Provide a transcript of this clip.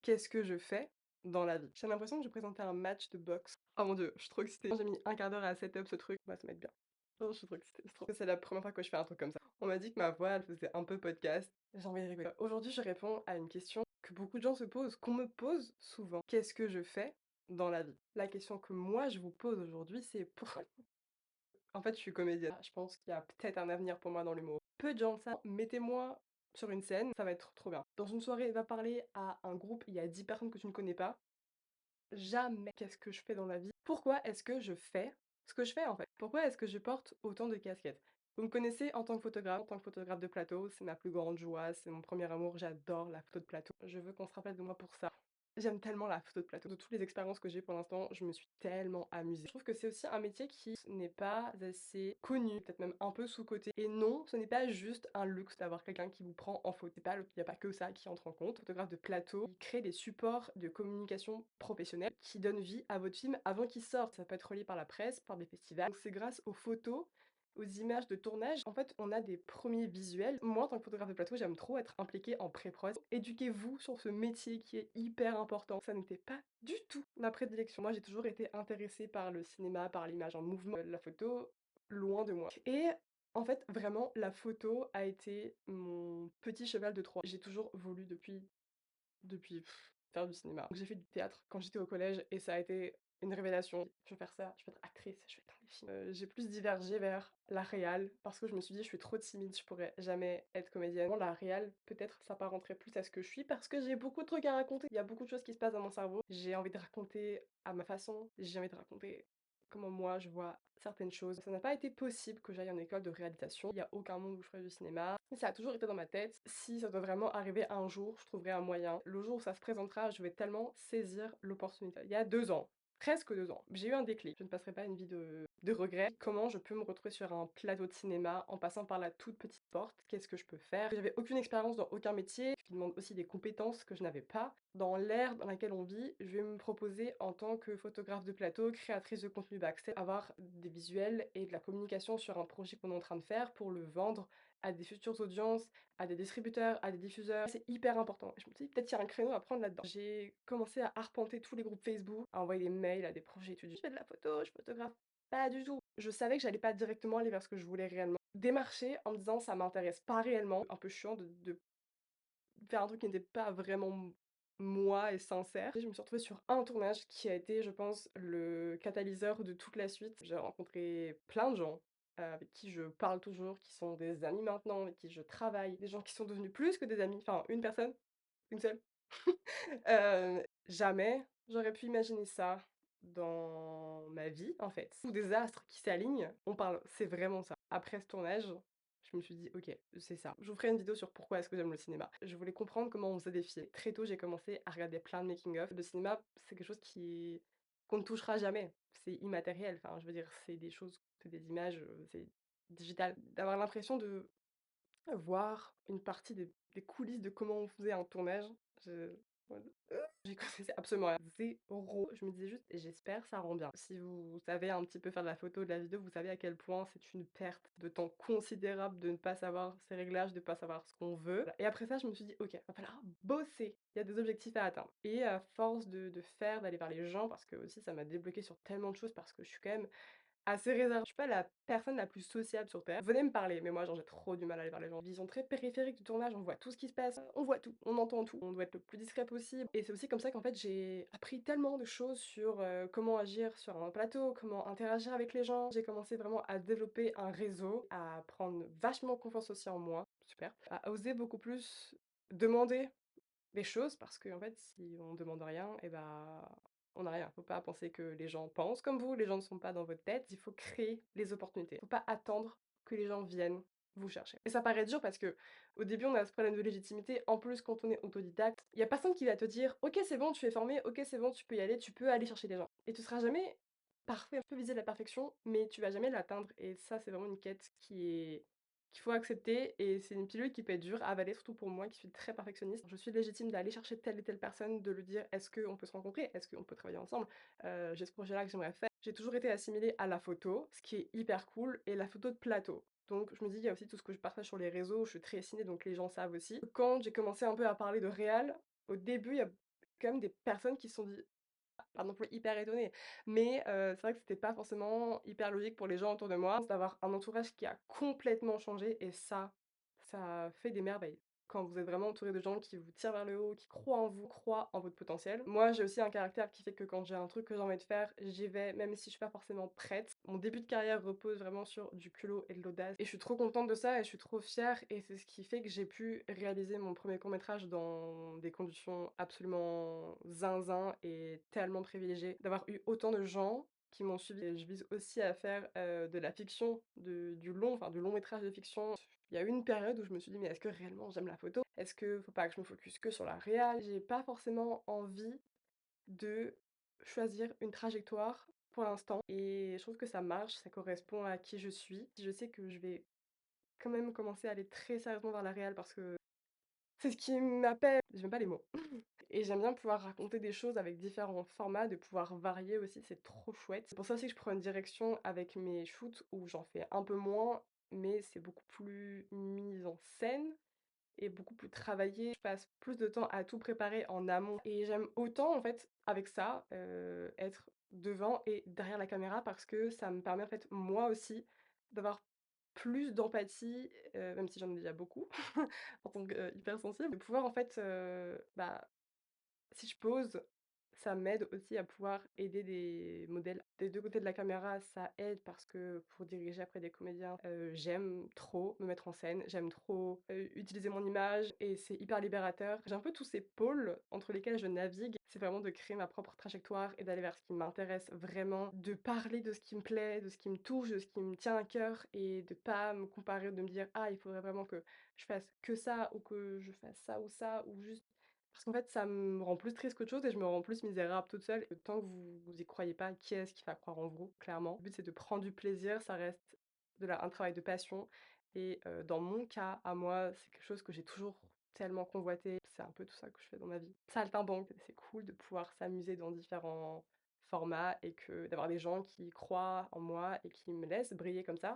qu'est-ce que je fais dans la vie? J'ai l'impression que je présentais un match de boxe. Oh mon Dieu, je suis trop excitée. J'ai mis un quart d'heure à set-up ce truc. Ouais, ça va être bien. Oh, je suis trop excitée, c'est la première fois que je fais un truc comme ça. On m'a dit que ma voix, elle faisait un peu podcast. J'ai envie de rigoler. Aujourd'hui, je réponds à une question que beaucoup de gens se posent, qu'on me pose souvent. Qu'est-ce que je fais dans la vie? La question que moi, je vous pose aujourd'hui, c'est pour en fait, je suis comédienne. Je pense qu'il y a peut-être un avenir pour moi dans l'humour. Peu de gens le savent. Mettez-moi sur une scène, ça va être trop bien. Dans une soirée, va parler à un groupe, il y a 10 personnes que tu ne connais pas. Jamais. Qu'est-ce que je fais dans la vie? Pourquoi est-ce que je fais ce que je fais en fait? Pourquoi est-ce que je porte autant de casquettes? Vous me connaissez en tant que photographe de plateau, c'est ma plus grande joie, c'est mon premier amour, j'adore la photo de plateau. Je veux qu'on se rappelle de moi pour ça. J'aime tellement la photo de plateau. De toutes les expériences que j'ai pour l'instant, je me suis tellement amusée. Je trouve que c'est aussi un métier qui n'est pas assez connu, peut-être même un peu sous-coté. Et non, ce n'est pas juste un luxe d'avoir quelqu'un qui vous prend en photo. Il n'y a pas que ça qui entre en compte. Photographe de plateau, il crée des supports de communication professionnelle qui donnent vie à votre film avant qu'il sorte. Ça peut être relié par la presse, par des festivals. Donc c'est grâce aux photos, aux images de tournage, en fait, on a des premiers visuels. Moi, en tant que photographe de plateau, j'aime trop être impliquée en pré-prod. Éduquez-vous sur ce métier qui est hyper important. Ça n'était pas du tout ma prédilection. Moi, j'ai toujours été intéressée par le cinéma, par l'image en mouvement. La photo, loin de moi. Et en fait, vraiment, la photo a été mon petit cheval de Troie. J'ai toujours voulu depuis faire du cinéma. Donc j'ai fait du théâtre quand j'étais au collège et ça a été une révélation. Je vais faire ça, je vais être actrice, je vais être dans des films. J'ai plus divergé vers la réal parce que je me suis dit je suis trop timide, je pourrais jamais être comédienne. La réal, peut-être ça s'apparenterait plus à ce que je suis parce que j'ai beaucoup de trucs à raconter. Il y a beaucoup de choses qui se passent dans mon cerveau. J'ai envie de raconter à ma façon, j'ai envie de raconter comment moi je vois certaines choses. Ça n'a pas été possible que j'aille en école de réalisation. Il n'y a aucun monde où je ferais du cinéma. Mais ça a toujours été dans ma tête. Si ça doit vraiment arriver un jour, je trouverai un moyen. Le jour où ça se présentera, je vais tellement saisir l'opportunité. Il y a 2 ans, presque 2 ans, j'ai eu un déclic. Je ne passerai pas une vie de regrets. Comment je peux me retrouver sur un plateau de cinéma en passant par la toute petite porte? Qu'est-ce que je peux faire? J'avais aucune expérience dans aucun métier, qui demande aussi des compétences que je n'avais pas. Dans l'ère dans laquelle on vit, je vais me proposer en tant que photographe de plateau, créatrice de contenu backstage, avoir des visuels et de la communication sur un projet qu'on est en train de faire pour le vendre à des futures audiences, à des distributeurs, à des diffuseurs. C'est hyper important. Je me dis, peut-être qu'il y a un créneau à prendre là-dedans. J'ai commencé à arpenter tous les groupes Facebook, à envoyer des mails à des projets étudiants. Je fais de la photo, je photographe. Pas du tout. Je savais que j'allais pas directement aller vers ce que je voulais réellement. Démarcher en me disant ça m'intéresse pas réellement. Un peu chiant de faire un truc qui n'était pas vraiment moi et sincère. Et je me suis retrouvée sur un tournage qui a été, je pense, le catalyseur de toute la suite. J'ai rencontré plein de gens avec qui je parle toujours, qui sont des amis maintenant, avec qui je travaille, des gens qui sont devenus plus que des amis, enfin une personne, une seule. Jamais j'aurais pu imaginer ça dans ma vie, en fait. Tous des astres qui s'alignent, on parle c'est vraiment ça. Après ce tournage, je me suis dit: «OK, c'est ça». Je vous ferai une vidéo sur pourquoi est-ce que j'aime le cinéma. Je voulais comprendre comment on faisait des films. Très tôt, j'ai commencé à regarder plein de making of. Le cinéma, c'est quelque chose qui qu'on ne touchera jamais. C'est immatériel, enfin, je veux dire, c'est des choses, c'est des images, c'est digital. D'avoir l'impression de voir une partie des coulisses de comment on faisait un tournage, je en mode, j'y connaissais absolument rien, 0. Je me disais juste: «J'espère ça rend bien». Si vous savez un petit peu faire de la photo, de la vidéo, vous savez à quel point c'est une perte de temps considérable de ne pas savoir ces réglages, de ne pas savoir ce qu'on veut. Voilà. Et après ça, je me suis dit: «OK, va falloir bosser, il y a des objectifs à atteindre». Et à force de faire, d'aller vers les gens, parce que aussi ça m'a débloqué sur tellement de choses, parce que je suis quand même assez réservée. Je suis pas la personne la plus sociable sur terre. Venez me parler, mais moi, genre, j'ai trop du mal à aller vers les gens. Vision très périphérique du tournage, on voit tout ce qui se passe, on voit tout, on entend tout. On doit être le plus discret possible. Et c'est aussi comme ça qu'en fait, j'ai appris tellement de choses sur comment agir sur un plateau, comment interagir avec les gens. J'ai commencé vraiment à développer un réseau, à prendre vachement confiance aussi en moi, super, à oser beaucoup plus demander des choses parce que en fait, si on demande rien, et bah, on a rien. Faut pas penser que les gens pensent comme vous, les gens ne sont pas dans votre tête. Il faut créer les opportunités. Faut pas attendre que les gens viennent vous chercher. Et ça paraît dur parce que au début, on a ce problème de légitimité. En plus, quand on est autodidacte, il y a personne qui va te dire: «OK, c'est bon, tu es formé. OK, c'est bon, tu peux y aller, tu peux aller chercher les gens». Et tu seras jamais parfait. Tu peux viser la perfection, mais tu vas jamais l'atteindre. Et ça, c'est vraiment une quête qu'il faut accepter, et c'est une pilule qui peut être dure à avaler, surtout pour moi qui suis très perfectionniste. Je suis légitime d'aller chercher telle et telle personne, de lui dire: «Est-ce qu'on peut se rencontrer? Est-ce qu'on peut travailler ensemble? J'ai ce projet-là que j'aimerais faire». J'ai toujours été assimilée à la photo, ce qui est hyper cool, et la photo de plateau. Donc je me dis, il y a aussi tout ce que je partage sur les réseaux, je suis très ciné, donc les gens savent aussi. Quand j'ai commencé un peu à parler de réal, au début, il y a Quand même des personnes qui se sont dit pas non plus hyper étonnée, mais c'est vrai que c'était pas forcément hyper logique pour les gens autour de moi d'avoir un entourage qui a complètement changé et ça fait des merveilles. Quand vous êtes vraiment entouré de gens qui vous tirent vers le haut, qui croient en vous, croient en votre potentiel. Moi, j'ai aussi un caractère qui fait que quand j'ai un truc que j'ai envie de faire, j'y vais, même si je suis pas forcément prête. Mon début de carrière repose vraiment sur du culot et de l'audace et je suis trop contente de ça et je suis trop fière et c'est ce qui fait que j'ai pu réaliser mon premier court métrage dans des conditions absolument zinzin et tellement privilégiées. D'avoir eu autant de gens qui m'ont suivi et je vise aussi à faire, de la fiction, du long métrage de fiction. Il y a eu une période où je me suis dit: «Mais est-ce que réellement j'aime la photo? Est-ce que faut pas que je me focus que sur la réal?» J'ai pas forcément envie de choisir une trajectoire pour l'instant et je trouve que ça marche, ça correspond à qui je suis. Je sais que je vais quand même commencer à aller très sérieusement vers la réal parce que c'est ce qui m'appelle. J'ai même pas les mots et j'aime bien pouvoir raconter des choses avec différents formats, de pouvoir varier aussi, c'est trop chouette. C'est pour ça aussi que je prends une direction avec mes shoots où j'en fais un peu moins, mais c'est beaucoup plus mis en scène et beaucoup plus travaillé. Je passe plus de temps à tout préparer en amont et j'aime autant en fait avec ça, être devant et derrière la caméra parce que ça me permet en fait moi aussi d'avoir plus d'empathie, même si j'en ai déjà beaucoup en tant que, hypersensible, de pouvoir en fait, si je pose, ça m'aide aussi à pouvoir aider des modèles. Des 2 côtés de la caméra, ça aide parce que pour diriger après des comédiens, j'aime trop me mettre en scène, j'aime trop, utiliser mon image et c'est hyper libérateur. J'ai un peu tous ces pôles entre lesquels je navigue. C'est vraiment de créer ma propre trajectoire et d'aller vers ce qui m'intéresse vraiment, de parler de ce qui me plaît, de ce qui me touche, de ce qui me tient à cœur et de pas me comparer, de me dire: «Ah, il faudrait vraiment que je fasse que ça ou que je fasse ça ou ça» ou juste parce qu'en fait, ça me rend plus triste qu'autre chose et je me rends plus misérable toute seule. Tant que vous y croyez pas, qui est-ce qui va croire en vous? Clairement. Le but, c'est de prendre du plaisir, ça reste un travail de passion et dans mon cas, à moi, c'est quelque chose que j'ai toujours tellement convoité. C'est un peu tout ça que je fais dans ma vie. Saltimbanque, c'est cool de pouvoir s'amuser dans différents formats et que d'avoir des gens qui croient en moi et qui me laissent briller comme ça.